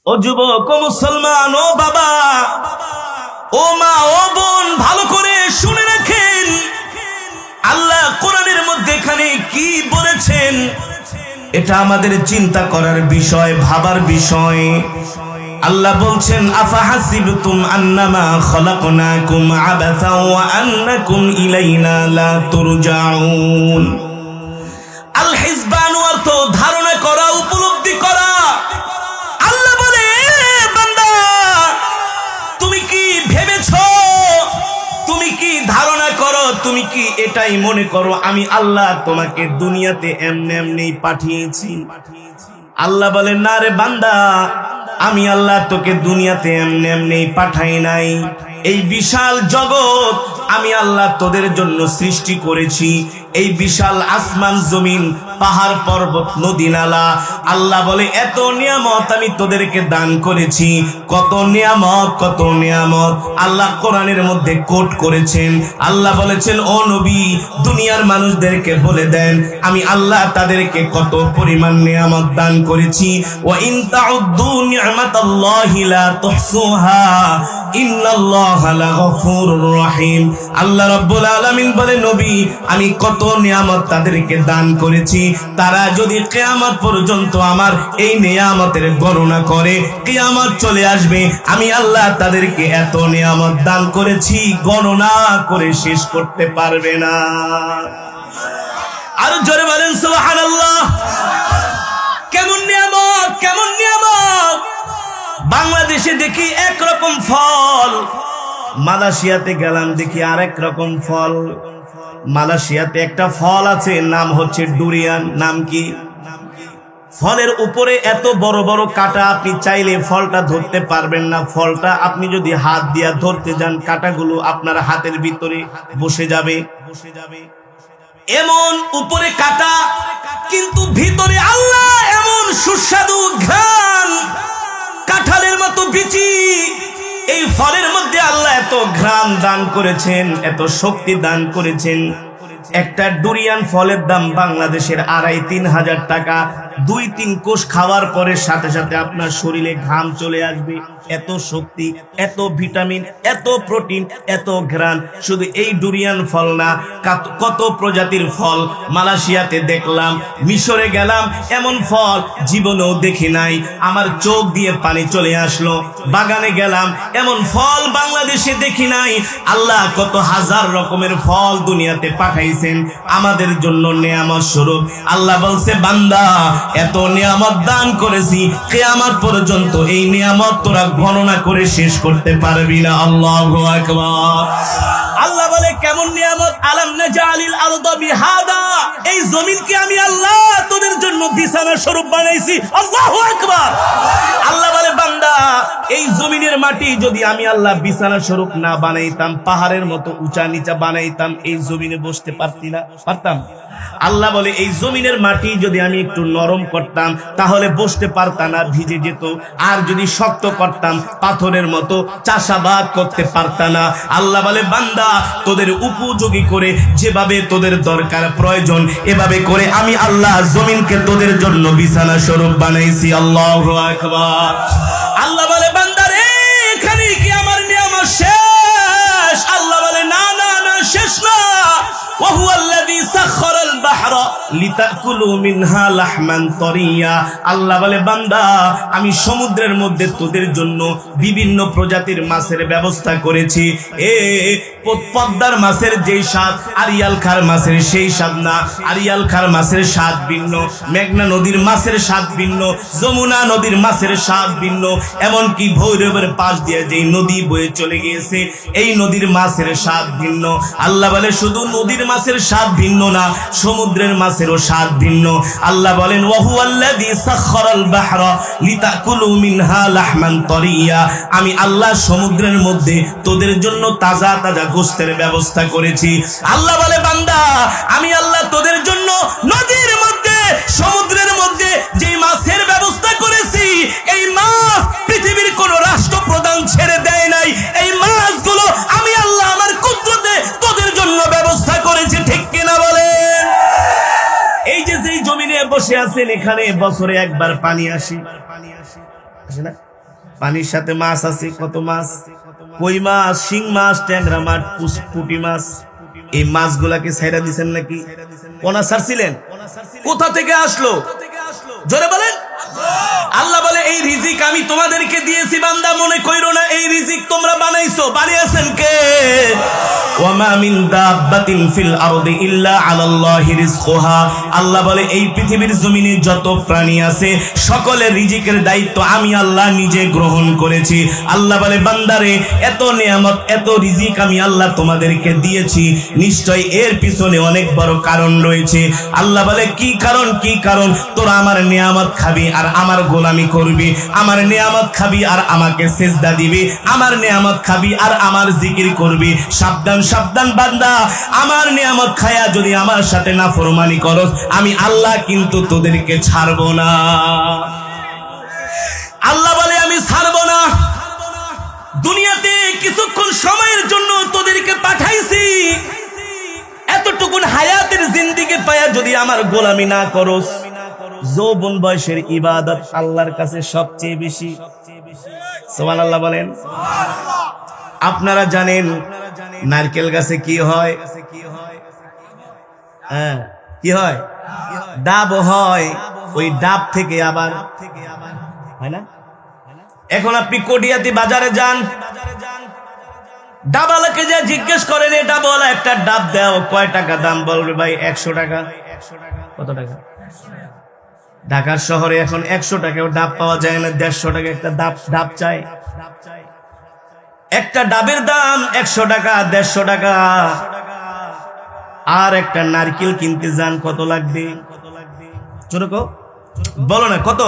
ও যুবক, ও মুসলমান, ও বাবা, ও মা, ও বোন, ভালো করে শুনে রাখেন আল্লাহ কোরআনের মধ্যে এখানে কি বলেছেন। এটা আমাদের চিন্তা করার বিষয়, ভাবার বিষয়। আল্লাহ বলছেন, আফা হাসিবতুম আন্নামা খলাকনাকুম আবাসা ওয়া আন্নাকুম ইলাইনা লা তুরজাউন। আল হিসবান অর্থ ধারণা করা, উপলব্ধি করা। আল্লাহ বলে, বান্দা তুমি কি ভেবেছো, তুমি কি ধারণা করো, তুমি কি এটাই মনে করো আমি আল্লাহ তোমাকে দুনিয়াতে এমনি এমনি পাঠিয়েছি? আল্লাহ বলে, না রে বান্দা, আমি আল্লাহ তোকে দুনিয়াতে এমনি এমনি পাঠাই নাই। এই বিশাল জগৎ আমি আল্লাহ তোদের জন্য সৃষ্টি করেছি। এই বিশাল আসমান জমিন, পাহাড় পর্বত, নদী নালা, আল্লাহ বলে এত নিয়ামত আমি তোদেরকে দান করেছি। কত নিয়ামত, কত নিয়ামত আল্লাহ কোরআনের মধ্যে কোট করেছেন। আল্লাহ বলেছেন, ও নবী, দুনিয়ার মানুষদেরকে বলে দেন আমি আল্লাহ তাদেরকে কত পরিমাণ নিয়ামত দান করেছি। ওয়া ইন তাউদ্দু নি'মাতাল্লাহি লা তুহসুহা ইন্নাল্লাহা লাগফুরুর রহিম। আল্লাহ রাব্বুল আলামিন বলে, নবী, আমি কত নিয়ামত তাদেরকে দান করেছি, তারা যদি কিয়ামত পর্যন্ত আমার এই নিয়ামতের গণনা করে, কিয়ামত চলে আসবে, আমি আল্লাহ তাদেরকে এত নিয়ামত দান করেছি গণনা করে শেষ করতে পারবে না। আর জোরে বলেন সুবহানাল্লাহ। কেমন নিয়ামত, কেমন নিয়ামত! বাংলাদেশে দেখি একরকম ফল, মালয়েশিয়াতে গেলাম দেখি আরেক রকম ফল। মালয়েশিয়াতে একটা ফল আছে, নাম হচ্ছে ডুরিয়ান। নাম কি? ফলের উপরে এত বড় বড় কাঁটা, আপনি চাইলে ফলটা ধরতে পারবেন না। ফলটা আপনি যদি হাত দিয়া ধরতে যান, কাঁটাগুলো আপনার হাতের ভিতরে বসে যাবে। এমন উপরে কাঁটা, কিন্তু ভিতরে আল্লাহ এমন সুস্বাদু ঘ্রাণ, কাঁঠালের মতো বিচি। এই ফলের মধ্যে আল্লাহ এত ঘ্রাণ দান করেছেন, এত শক্তি দান করেছেন। একটা ডুরিয়ান ফলের দাম বাংলাদেশের 2,5-3 হাজার টাকা। 2-3 কোষ খাওয়ার পরে সাথে সাথে আপনার শরীরে ঘাম চলে আসবে। এত শক্তি, এত ভিটামিন, এত প্রোটিন, এত ঘ্রাণ। শুধু এই ডুরিয়ান ফল না, কত প্রজাতির ফল মালয়েশিয়াতে দেখলাম, মিশরে গেলাম, এমন ফল জীবনেও দেখি নাই। আমার চোখ দিয়ে পানি চলে আসলো। বাগানে গেলাম, এমন ফল বাংলাদেশে দেখি নাই। আল্লাহ কত হাজার রকমের ফল দুনিয়াতে পাঠাইছেন আমাদের জন্য নিয়ামত স্বরূপ। আল্লাহ বলছে, বান্দা, এত নিয়ামত দান করেছি, কিয়ামত পর্যন্ত এই নিয়ামত তোরা গণনা করে শেষ করতে পারবি না। আল্লাহু আকবার। আল্লাহ বলে, কেমন নিয়ামত! আলাম নাজালিল আরদা বিহাদা, এই জমিনকে আমি আল্লাহ তোদের জন্য বিছানা স্বরূপ বানাইছি। আল্লাহু আকবার। আল্লাহ বলে, বান্দা, এই জমিনের মাটি যদি আমি আল্লাহ বিছানা স্বরূপ না বানাইতাম, পাহাড়ের মতো উঁচা নিচা বানাইতাম, এই জমিনে বসতে পারতাম? আল্লাহ বলে, এই জমিনের মাটি যদি আমি একটু নরম করতাম, তাহলে বসতে পারতাম না, ভিজে যেত। আর যদি শক্ত করতাম, পাথরের মতো চাষাবাদ করতে পারতাম না। আল্লাহ বলে, বান্দা, তোদের উপযোগী করে, যেভাবে তোদের দরকার প্রয়োজন, এভাবে করে আমি আল্লাহ জমিনকে তোদের জন্য বিছানা স্বরূপ বানাইছি। আল্লাহু আকবার। আল্লাহ বলে, বান্দা রে, এখানে কি আমার নিয়ামত শেষ? আল্লাহ বলে, না না না, শেষ না। ওয়াহুয়াল্লাযী সাখখারাল বাহরা লিতাকুলু মিনহা লাহমান তারিয়া। আল্লাহ বলে, বান্দা, আমি সমুদ্রের মধ্যে তোদের জন্য বিভিন্ন প্রজাতির মাছের ব্যবস্থা করেছি। পদ্মার মাছের যেই স্বাদ, আরিয়াল খার মাছের সেই স্বাদ না। আরিয়াল খার মাছের স্বাদ ভিন্ন, মেঘনা নদীর মাছের স্বাদ ভিন্ন, যমুনা নদীর মাছের স্বাদ ভিন্ন। এমনকি ভৈরবের পাশ দিয়ে যেই নদী বয়ে চলে গিয়েছে, এই নদীর মাছের স্বাদ ভিন্ন। আল্লাহ বলে, শুধু নদীর মাছের স্বাদ ভিন্ন না, সমুদ্রের মাছেরও স্বাদ ভিন্ন। আল্লাহ বলেন, ওয়াহুয়াল্লাযী সাখখারাল বাহরা লিতাকুলু মিনহা লাহমান তারিয়া। আমি আল্লাহ সমুদ্রের মধ্যে তোদের জন্য তাজা তাজা গোশতের ব্যবস্থা করেছি। আল্লাহ বলে, বান্দা, আমি আল্লাহ তোদের জন্য নদীর মধ্যে, সমুদ্রের মধ্যে যে মাছের ব্যবস্থা করেছি, এই মাছ পৃথিবীর কোন রাষ্ট্রপ্রধান ছেড়ে দেয় নাই। এই মাছগুলো আমি আল্লাহ আমার কুদরতে তোদের জন্য ব্যবস্থা করেছি। ঠিক কিনা বলেন? এই যে যেই জমিনে বসে আছেন, এখানে বছরে একবার পানি আসে না? পানির সাথে মাছ আছে, কত মাছ, কই মাছ, শিং মাছ, ট্যাংরা মাছ, পুঁটি মাছ। এই মাছগুলাকে ছাইরা দিছেন নাকি? পোনা ছাড়ছিলেন? কোথা থেকে আসলো? জোরে বলেন। আল্লাহ বলে এই রিজিক আমি তোমাদেরকে দিয়েছি বান্দা, মনে কইরো না এই রিজিক তোমরা বানাইছো। বানিয়েছেন কে? ওয়ামা মিন দাব্বাতিন ফিল আরদি ইল্লা আলাল্লাহি রিজকুহা। আল্লাহ বলে এই পৃথিবীর জমিনে যত প্রাণী আছে সকলের রিজিকের দায়িত্ব আমি আল্লাহ নিজে গ্রহণ করেছি। আল্লাহ বলে বান্দারে এত নিয়ামত এত রিজিক আমি আল্লাহ তোমাদেরকে দিয়েছি, নিশ্চয় এর পিছনে অনেক বড় কারণ রয়েছে। আল্লাহ বলে কি কারণ? কি কারণ? তোরা আমার নিয়ামত খাবি আর আমার গোলামি করবি, আমার নিয়ামত খাবি আর আমাকে সেজদা দিবি, আমার নিয়ামত খাবি আর আমার জিকির করবি। সাবধান সাবধান বান্দা, আমার নিয়ামত খায়া যদি আমার সাথে নাফরমানি করস আমি আল্লাহ কিন্তু তোদেরকে ছাড়বো না। আল্লাহ বলে আমি ছাড়বো না। দুনিয়াতে কিছুক্ষণ সময়ের জন্য তোদেরকে পাঠাইছি, এতটুকুন হায়াতের জিন্দেগি পায়া যদি আমার গোলামি না করস, যৌবন বয়সের ইবাদত আল্লাহর কাছে সবচেয়ে বেশি। সুবহানাল্লাহ বলেন। আপনারা জানেন নারকেল গাছে কি হয়? হ্যাঁ, কি হয়? ডাব হয়। ওই ডাব থেকে আবার হয় না? এখন আপনি কটিয়াতি বাজারে যান, ডাবওয়ালাকে যে জিজ্ঞেস করেন এই ডাবওয়ালা একটা ডাব দাও, কয় টাকা দাম? বলবে ভাই 100 টাকা। কত টাকা? ঢাকার শহরে এখন 100 টাকাও ডাব পাওয়া যায় না, 150 টাকা একটা ডাব চাই। একটা ডাবের দাম 100 টাকা, 150 টাকা। আর একটা নারকেল কিনতে যান কত লাগবে? ছোট বলো না, কত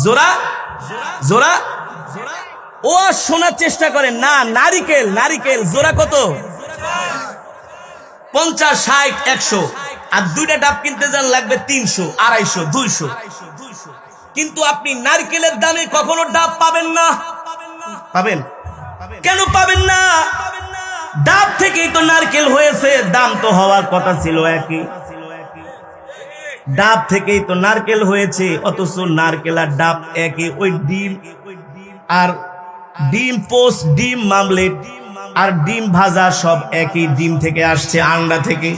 জোড়া? জোড়া ও শোনার চেষ্টা করেন না। নারিকেল জোড়া কত? 50, 60, 100। আর দুইটা ডাব কিনতে যান লাগবে 300, 250, 200। কিন্তু আপনি নারকেলের দামে কখনো ডাব পাবেন না। পাবেন? কেন পাবেন না? ডাব থেকেই তো নারকেল হয়েছে, দাম তো হওয়ার কথা ছিল একই। ডাব থেকেই তো নারকেল হয়েছে, অথচ নারকেল আর ডাব একই। ওই ডিম আর ডিম পোস্ট, ডিম মামলেট আর ডিম ভাজা সব একই, ডিম থেকে আসছে, আন্ডা থেকে।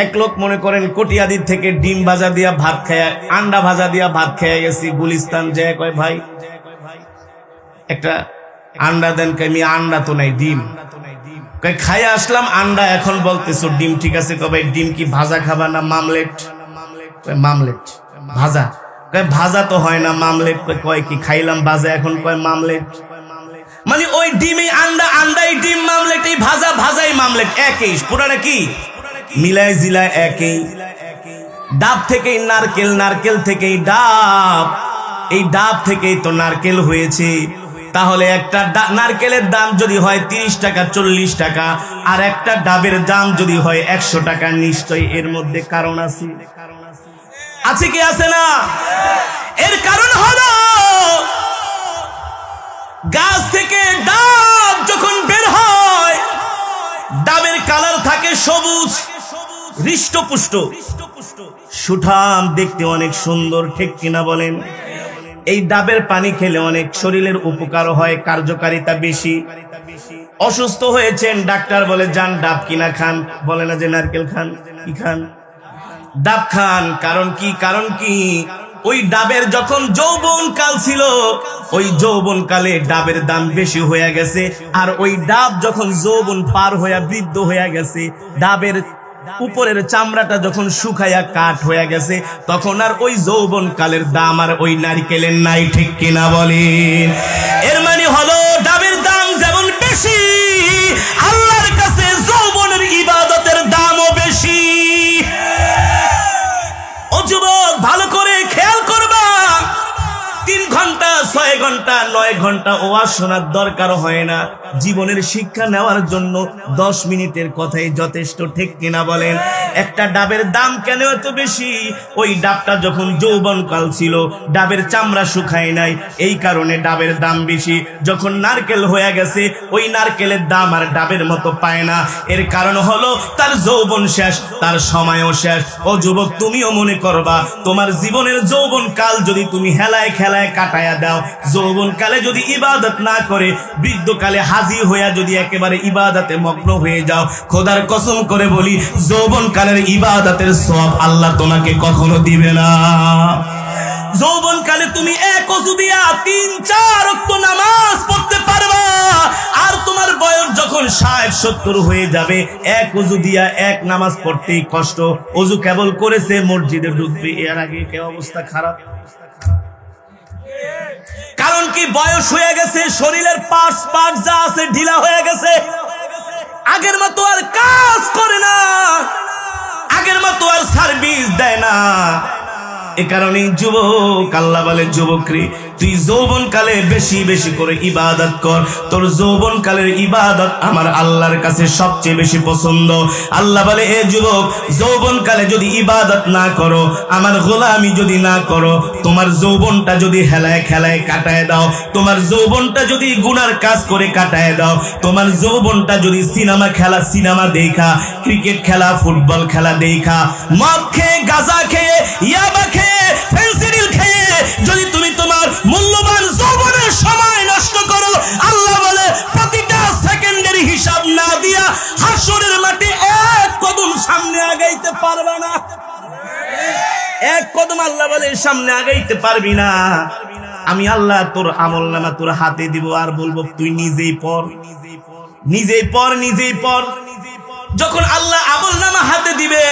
এক লোক মনে করেন কটিয়াদির থেকে ডিম ভাজা দিয়া ভাত খায়, আন্ডা ভাজা দিয়া ভাত খেয়ে গেছি, গুলিস্তান যায়, কয় ভাই একটা আন্ডা দেন। আমি আন্ডা তো নাই, ডিম। কয় খাইয়া আসলাম আন্ডা, এখন বলতেছো ডিম। ঠিক আছে, কয় ভাই ডিম কি ভাজা খাবা না মামলেট? কয় মামলেট। ভাজা? কয় ভাজা তো হয় না, মামলেট। কয় কি খাইলাম ভাজা, এখন কয় মামলেট। মানে ওই ডিমই আন্ডা, আন্ডাই ডিম, মামলেট এই ভাজা, ভাজাই মামলেট, একই। পুরাটা কি মিলাই জিলায় একই। ডাব থেকেই নারকেল, নারকেল থেকেই ডাব, এই ডাব থেকেই তো নারকেল হয়েছে। তাহলে একটা নারকেলের দাম যদি হয় 30 টাকা, 40 টাকা, আর একটা ডাবের দাম যদি হয় 100 টাকা, নিশ্চয়ই এর মধ্যে কারণ আছে। আছে কি আছে না? এর কারণ হলো গাছ থেকে ডাব যখন বের হয়, ডাবের কালার থাকে সবুজ, হৃষ্টপুষ্ট, সুঠাম, দেখতে অনেক সুন্দর, ঠিক কিনা বলেন? এই ডাবের পানি খেলে অনেক শরীরের উপকার হয়, কার্যকারিতা বেশি। অসুস্থ হয়েছেন, ডাক্তার বলে যান ডাব কিনা খান, বলে না যে নারকেল খান। কি খান? ডাব খান। কারণ কি? কারণ কি? ওই ডাবের যখন যৌবন কাল ছিল, ওই যৌবন কালে ডাবের দাম বেশি হয়ে গেছে। আর ওই ডাব যখন যৌবন পার হয়ে বৃদ্ধ হয়ে গেছে, ডাবের উপরের চামড়াটা যখন শুকায়া কাঠ হয়ে গেছে, তখন আর ওই যৌবন কালের দাম আর ওই নারকেলের নাই, ঠিক কিনা বলেন? এর মানে হলো ডাবের দাম যেমন বেশি, আল্লাহর কাছে যৌবনের ইবাদতের দামও বেশি। ও যুবক, ভালো করে খেয়াল করবা, 3 ঘন্টা, 6 ঘন্টা, 9 ঘন্টা ওয়াজ শোনার দরকার হয় না। জীবনের শিক্ষা নেওয়ার জন্য 10 মিনিটের কথাই যথেষ্ট, ঠিক কিনা বলেন? একটা ডাবের দাম কেন এত বেশি? ওই ডাবটা যখন যৌবনকাল ছিল, ডাবের চামড়া শুকায় নাই, এই কারণে ডাবের দাম বেশি। যখন নারকেল হয়ে গেছে, ওই নারকেলের দাম আর ডাবের মতো পায় না। এর কারণ হলো তার যৌবন শেষ, তার সময়ও শেষ। ও যুবক, তুমিও মনে করবা তোমার জীবনের যৌবন কাল যদি তুমি হেলায় খেলায় কাটায়া দাও, যৌবনকালে যদি ইবাদত না করে বৃদ্ধকালে হাজি হইয়া যদি একেবারে ইবাদতে মগ্ন হয়ে যাও, খোদার কসম করে বলি যৌবনকালের ইবাদতের সওয়াব আল্লাহ তোমাকে কখনো দিবে না। যৌবনকালে তুমি এক ওযু দিয়া 3-4 ওয়াক্ত নামাজ পড়তে পারবা, আর তোমার বয়স যখন 60-70 হয়ে যাবে এক ওযু দিয়া এক নামাজ পড়তেই কষ্ট। ওযু কেবল করেছে মসজিদে ঢুকবে, এর আগে কি অবস্থা খারাপ। কারণ কি বয়স হয়ে গেছে, শরীরের পার্টস যা আছে ঢিলা হয়ে গেছে, আগের মতো আর কাজ করে না, আগের মতো আর সার্ভিস দেয় না। এ কারণে যুবক আল্লাহ বলে, যুবক রে তুই যৌবনকালে বেশি বেশি করে ইবাদত কর, তোর যৌবনকালের ইবাদত আমার আল্লাহর কাছে সবচেয়ে বেশি পছন্দ। আল্লাহ বলে, এ যুবক যৌবনকালে যদি ইবাদত না করো, আমার গোলামি যদি না করো, তোমার যৌবনটা যদি হেলায় খেলায় কাটায় দাও, তোমার যৌবনটা যদি গুনার কাজ করে কাটায় দাও, তোমার যৌবনটা যদি সিনেমা দেখা, ক্রিকেট খেলা, ফুটবল খেলা দেখা, মদ খেয়ে, গাঁজা খেয়ে, ইয়াবা খেয়ে, ফেন্সিডিল খেয়ে যদি তুমি তোমার মূল্যবান যৌবনের সময় নষ্ট করো, আল্লাহ বলে প্রতিটা সেকেন্ডের হিসাব না দিয়া হাসরের মাঠে এক কদম সামনে আগাইতে পারবে না। এক কদম আল্লাহ বলে সামনে আগাইতে পারবি না। আমি আল্লাহ তোর আমলনামা তোর হাতে দিব, আর বলবো তুই নিজেই পড়, নিজেই পড়, নিজেই পড়। যখন আল্লাহ আমলনামা হাতে দিবে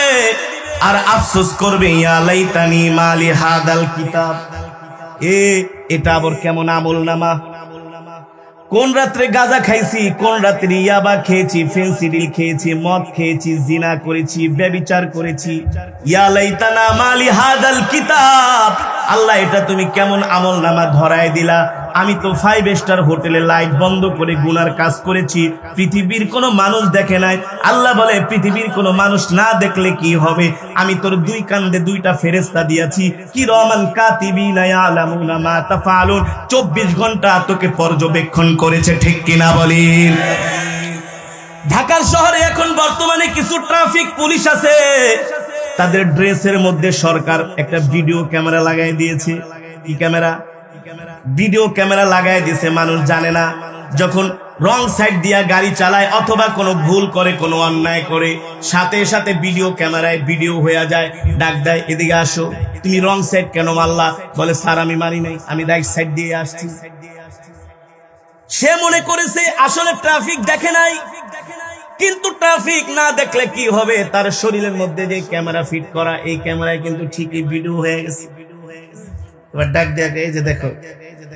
আর আফসোস করবে, ইয়া লাইতানি মালি হাদাল কিতাব, এটা আবার কেমন আমলনামা। কোন রাত্রে গাঁজা খাইছি, কোন রাত্রে ইয়াবা খেয়েছি, ফেন্সিডিল খেয়েছি, মদ খেয়েছি, জিনা করেছি, ব্যভিচার করেছি। ইয়া লাইতানা মালি হাদাল কিতাব, আল্লাহ এটা তুমি কেমন আমলনামা ধরায় দিলা। আমি তো 5 স্টার হোটেলে লাইট বন্ধ করে গুনার কাজ করেছি, পৃথিবীর কোনো মানুষ দেখে নাই। আল্লাহ বলে পৃথিবীর কোনো মানুষ না দেখলে কি হবে, আমি তোর 2 কান্দে 2টা ফেরেশতা দিয়েছি, কিরামান কাতিবিনা ইয়ালামুনা মা তাফআলুন, 24 ঘন্টা তোকে পর্যবেক্ষণ করেছে, ঠিক কিনা বলেন। ঢাকার শহরে এখন বর্তমানে কিছু ট্রাফিক পুলিশ আছে, তাদের ড্রেসের মধ্যে সরকার একটা ভিডিও ক্যামেরা লাগাই দিয়েছে। কি ক্যামেরা? ভিডিও ক্যামেরা লাগাই দিয়েছে। মানুষ জানে না, যখন রং সাইড দিয়া গাড়ি চালায় অথবা কোনো ভুল করে, কোনো অন্যায় করে, সাথে সাথে ভিডিও ক্যামেরায় ভিডিও হয়ে যায়, ডাক দেয় এদিকে আসো, তুমি রং সাইড কেন মারলা? বলে স্যার আমি মারি নাই, আমি রাইট সাইড দিয়ে আসছি। সে মনে করেছে আসলে ট্রাফিক দেখে নাই, কিন্তু ট্রাফিক না দেখলে কি হবে, তার শরীরের মধ্যে যে ক্যামেরা ফিট করা, এই ক্যামেরায় কিন্তু ঠিকই ভিডিও হয়ে গেছে। এবার ডাক দেখে, এই যে দেখো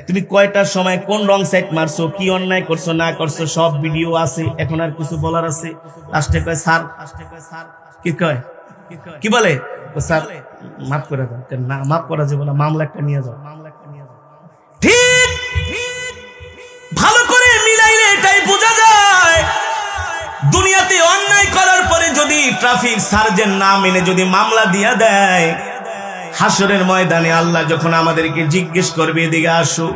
তুমি কয়টার সময় কোন রং সাইড মারছো, কি অন্যায় করছো না করছো, সব ভিডিও আছে। এখন আর কিছু বলার আছে? লাস্টে কয় স্যার, কি কয়, কি বলে, স্যার মাফ করে দাও। না মাফ করা যাবে না, মামলা একটা নিয়ে যাও। ঠিক ভালো করে মিলাইলে এটাই বোঝা যায়, দুনিয়াতে অন্যায় করার পরে যদি ট্রাফিক সার্জেন্ট না মেনে যদি মামলা দিয়া দেয়, হাসরের ময়দানে আল্লাহ যখন আমাদেরকে জিজ্ঞেস করবে এদিকে আসো,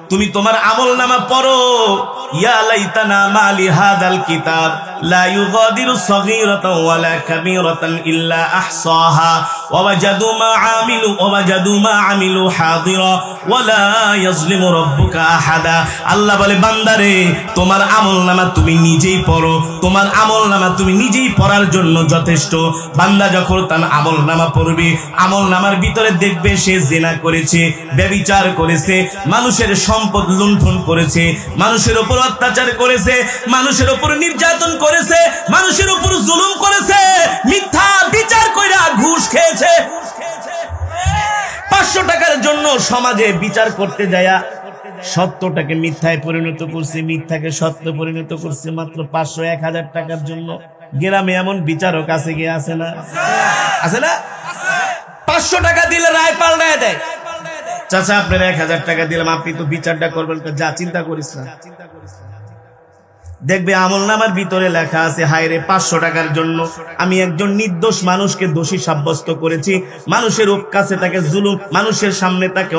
তুমি তোমার আমলনামা পড়ো, ইয়া লাইতানা মালি হাদাল কিতাব লা ইউগাদিরু সগীরাতান ওয়ালা কাবীরাতান ইল্লা আহসাহা ওয়া ওয়াজাদু মা আমিলু হাদিরা ওয়ালা ইয়াজলিমু রাব্বুকা আহাদা। আল্লাহ বলে বান্দারে তোমার আমলনামা তুমি নিজেই পড়ো, তোমার আমলনামা তুমি নিজেই পড়ার জন্য যথেষ্ট। বান্দা যখন তার আমলনামা পড়বে, আমলনামার ভিতরে দেখবে সে জিনা করেছে, ব্যভিচার করেছে, মানুষের সম্পদ লুণ্ঠন করেছে, মানুষের উপর অত্যাচার করেছে, মানুষের উপর নির্যাতন করেছে, মানুষের উপর জুলুম করেছে, মিথ্যা বিচার কইরা ঘুষ খেয়েছে, 500 টাকার জন্য সমাজে বিচার করতে যায়া সত্যটাকে মিথ্যায় পরিণত করছে, মিথ্যাকে সত্য পরিণত করছে মাত্র 500-1000 টাকার জন্য। গ্রামে এমন বিচারক আছে কি আছে না? আছে না? 500 টাকা দিলে রায় পাল্টায় দেয়। চাচা আপনার 1000 টাকা দিলাম, আপনি তো বিচারটা করবেন, যা চিন্তা করিস না। দেখবে আমলনামার ভিতরে লেখা আছে, হায়রে 500 টাকার জন্য আমি একজন নির্দোষ মানুষকে দোষী সাব্যস্ত করেছি, মানুষের কাছে তাকে জুলুম, মানুষের সামনে তাকে